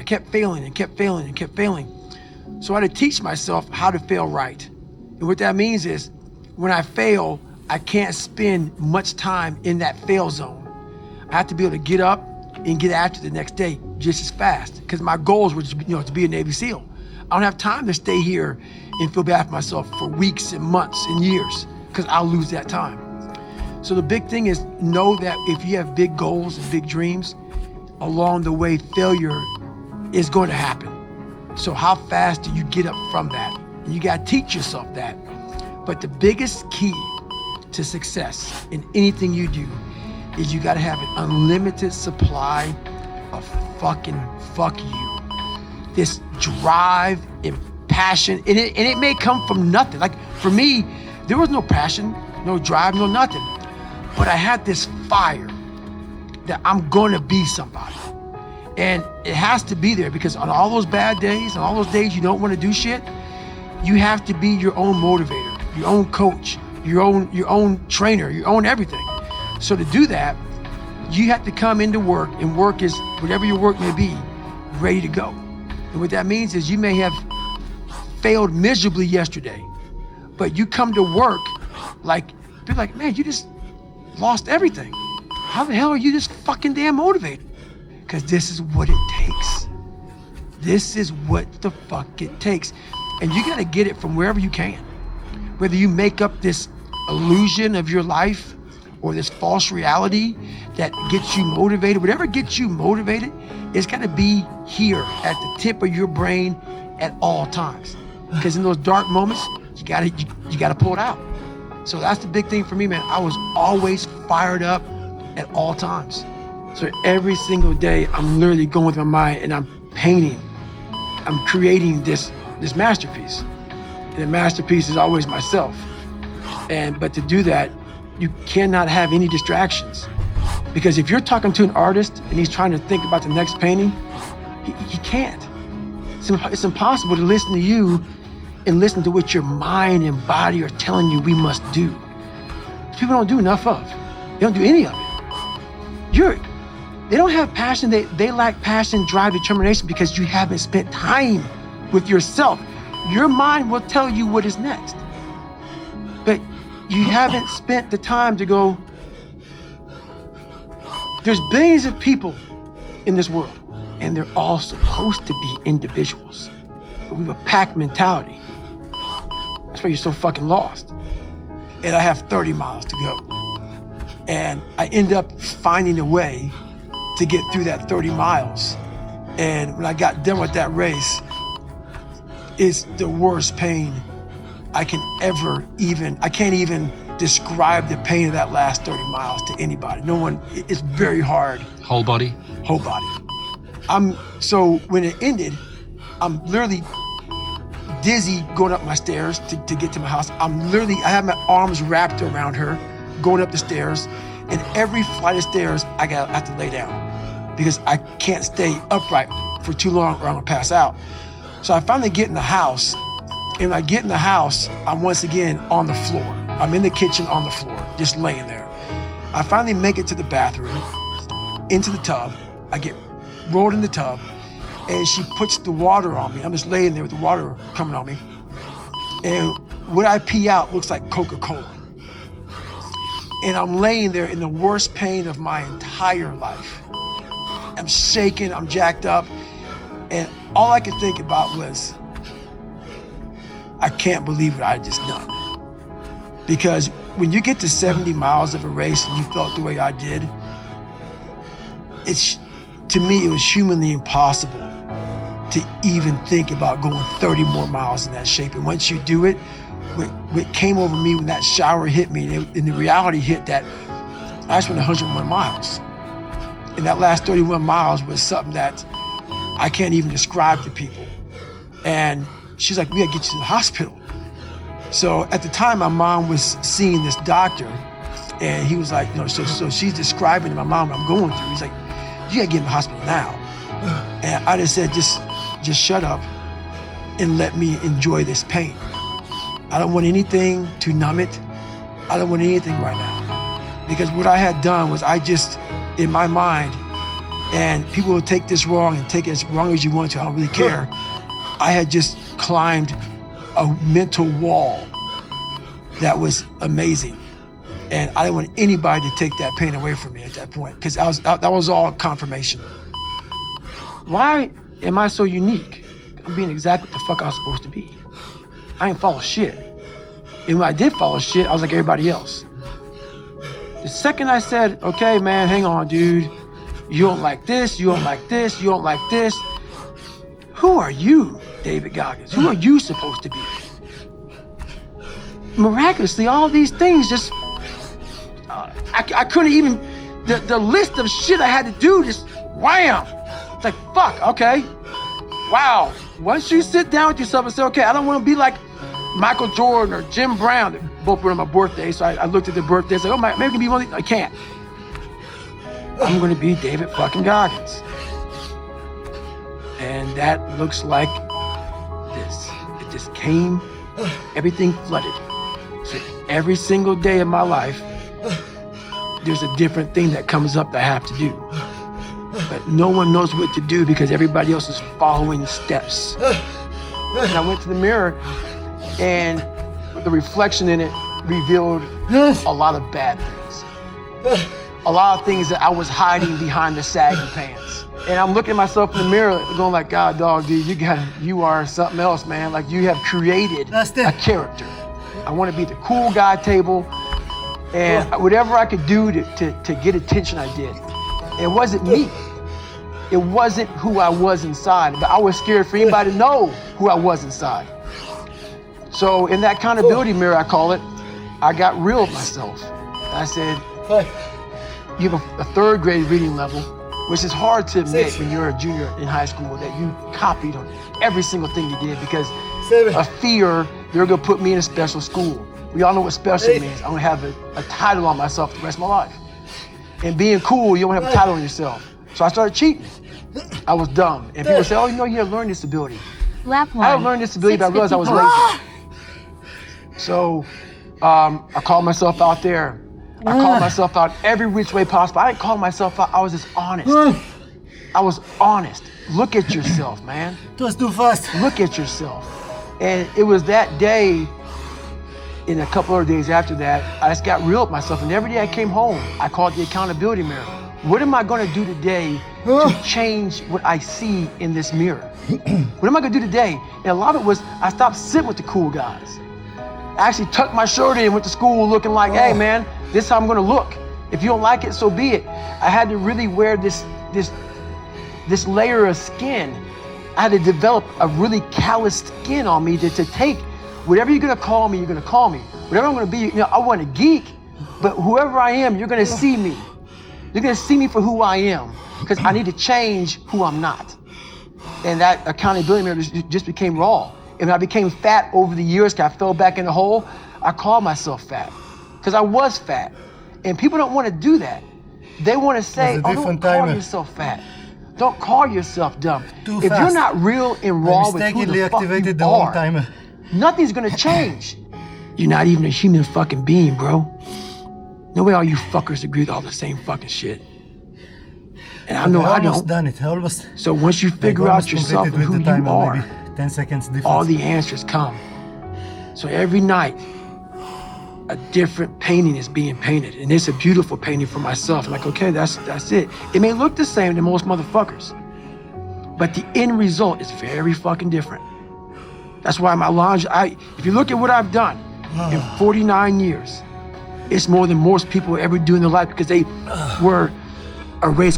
I kept failing and kept failing and kept failing. So I had to teach myself how to fail right. And what that means is when I fail, I can't spend much time in that fail zone. I have to be able to get up and get after the next day just as fast, because my goals were to be a Navy SEAL. I don't have time to stay here and feel bad for myself for weeks and months and years, because I'll lose that time. So the big thing is know that if you have big goals and big dreams, along the way, failure is going to happen. So how fast do you get up from that? And you got to teach yourself that. But the biggest key to success in anything you do is you got to have an unlimited supply of fucking fuck you. This drive and passion, and it may come from nothing. Like for me, there was no passion, no drive, no nothing. But I had this fire that I'm gonna be somebody. And it has to be there, because on all those bad days, on all those days you don't wanna do shit, you have to be your own motivator, your own coach, your own trainer, your own everything. So to do that, you have to come into work, and work is, whatever your work may be, ready to go. And what that means is you may have failed miserably yesterday, but you come to work like, people like, man, you just lost everything. How the hell are you this fucking damn motivated? Because this is what it takes. This is what the fuck it takes. And you gotta get it from wherever you can. Whether you make up this illusion of your life or this false reality that gets you motivated, whatever gets you motivated, it's gotta be here at the tip of your brain at all times. Because in those dark moments, you gotta pull it out. So that's the big thing for me, man. I was always fired up at all times. So every single day, I'm literally going with my mind and I'm painting. I'm creating this masterpiece. And the masterpiece is always myself. But to do that, you cannot have any distractions. Because if you're talking to an artist and he's trying to think about the next painting, he can't. It's impossible to listen to you and listen to what your mind and body are telling you we must do. People don't do enough of. They don't do any of it. They don't have passion. They lack passion, drive, determination, because you haven't spent time with yourself. Your mind will tell you what is next. But you haven't spent the time to go, there's billions of people in this world, and they're all supposed to be individuals. But we have a pack mentality. That's why you're so fucking lost. And I have 30 miles to go. And I end up finding a way to get through that 30 miles. And when I got done with that race, it's the worst pain I can't even describe the pain of that last 30 miles to anybody. No one, it's very hard. Whole body? Whole body. So when it ended, I'm literally dizzy going up my stairs to get to my house. I have my arms wrapped around her, going up the stairs, and every flight of stairs, I have to lay down because I can't stay upright for too long or I'm gonna pass out. So I finally get in the house, and when I get in the house, I'm once again on the floor. I'm in the kitchen on the floor, just laying there. I finally make it to the bathroom, into the tub. I get rolled in the tub, and she puts the water on me. I'm just laying there with the water coming on me. And what I pee out looks like Coca-Cola. And I'm laying there in the worst pain of my entire life. I'm shaking, I'm jacked up, and all I could think about was, I can't believe what I just done. Because when you get to 70 miles of a race and you felt the way I did, to me, it was humanly impossible to even think about going 30 more miles in that shape. And once you do it, what came over me when that shower hit me, and the reality hit that I just went 101 miles. And that last 31 miles was something that I can't even describe to people. And she's like, we gotta get you to the hospital. So at the time, my mom was seeing this doctor, and he was like, so she's describing to my mom what I'm going through. He's like, you gotta get in the hospital now. And I just said, just shut up and let me enjoy this pain. I don't want anything to numb it. I don't want anything right now. Because what I had done was in my mind, And people will take this wrong and take it as wrong as you want to. I don't really care. I had just climbed a mental wall that was amazing. And I didn't want anybody to take that pain away from me at that point, because that was all confirmation. Why am I so unique? I'm being exactly what the fuck I was supposed to be. I ain't follow shit. And when I did follow shit, I was like everybody else. The second I said, okay, man, hang on, dude. You don't like this, you don't like this, you don't like this. Who are you, David Goggins? Who are you supposed to be? Miraculously, all these things just, I couldn't even, the list of shit I had to do just wham. It's like, fuck, okay. Wow. Once you sit down with yourself and say, okay, I don't want to be like Michael Jordan or Jim Brown. They both were on my birthday, so I looked at their birthdays, like, oh, maybe I can be one of these. I can't. I'm going to be David fucking Goggins. And that looks like this. It just came, everything flooded. So every single day of my life, there's a different thing that comes up that I have to do. But no one knows what to do because everybody else is following steps. And I went to the mirror, and the reflection in it revealed a lot of bad things. A lot of things that I was hiding behind the saggy pants. And I'm looking at myself in the mirror going like, God, dog, dude, you are something else, man. Like, you have created a character. I want to be at the cool guy table, and whatever I could do to get attention, I did. It wasn't me. It wasn't who I was inside, but I was scared for anybody to know who I was inside. So in that accountability mirror, I call it, I got real with myself. I said, you have a third grade reading level, which is hard to admit when you're a junior in high school that you copied on every single thing you did because of fear they're gonna put me in a special school. We all know what special means. I'm gonna have a title on myself the rest of my life. And being cool, you don't have a title on yourself. So I started cheating. I was dumb. And people say, oh, you know, you have learning disability. I have learning disability, but I realized I was lazy. So I called myself out there. I called myself out every which way possible. I didn't call myself out, I was just honest. I was honest. Look at yourself, man. It was too fast. Look at yourself. And it was that day, and a couple other days after that, I just got real with myself. And every day I came home, I called the accountability mirror. What am I gonna do today to change what I see in this mirror? What am I gonna do today? And a lot of it was, I stopped sitting with the cool guys. I actually tucked my shirt in and went to school looking like, hey man, this is how I'm gonna look. If you don't like it, so be it. I had to really wear this layer of skin. I had to develop a really calloused skin on me to take whatever you're gonna call me, you're gonna call me. Whatever I'm gonna be, you know, I want a geek, but whoever I am, you're gonna see me. You're gonna see me for who I am, because I need to change who I'm not. And that accountability mirror just became raw. And when I became fat over the years, because I fell back in the hole, I called myself fat, because I was fat. And people don't want to do that. They want to say, oh, don't call yourself fat. Don't call yourself dumb. If you're not real and raw with who the fuck you are, nothing's gonna change. You're not even a human fucking being, bro. No way all you fuckers agree with all the same fucking shit. And I know I don't. Done it. Almost. So once you figure out yourself and who you are, 10 seconds difference. all the answers come. So every night, a different painting is being painted. And it's a beautiful painting for myself. Like, okay, that's it. It may look the same to most motherfuckers, but the end result is very fucking different. That's why my lounge, if you look at what I've done in 49 years, it's more than most people ever do in their life, because they were erased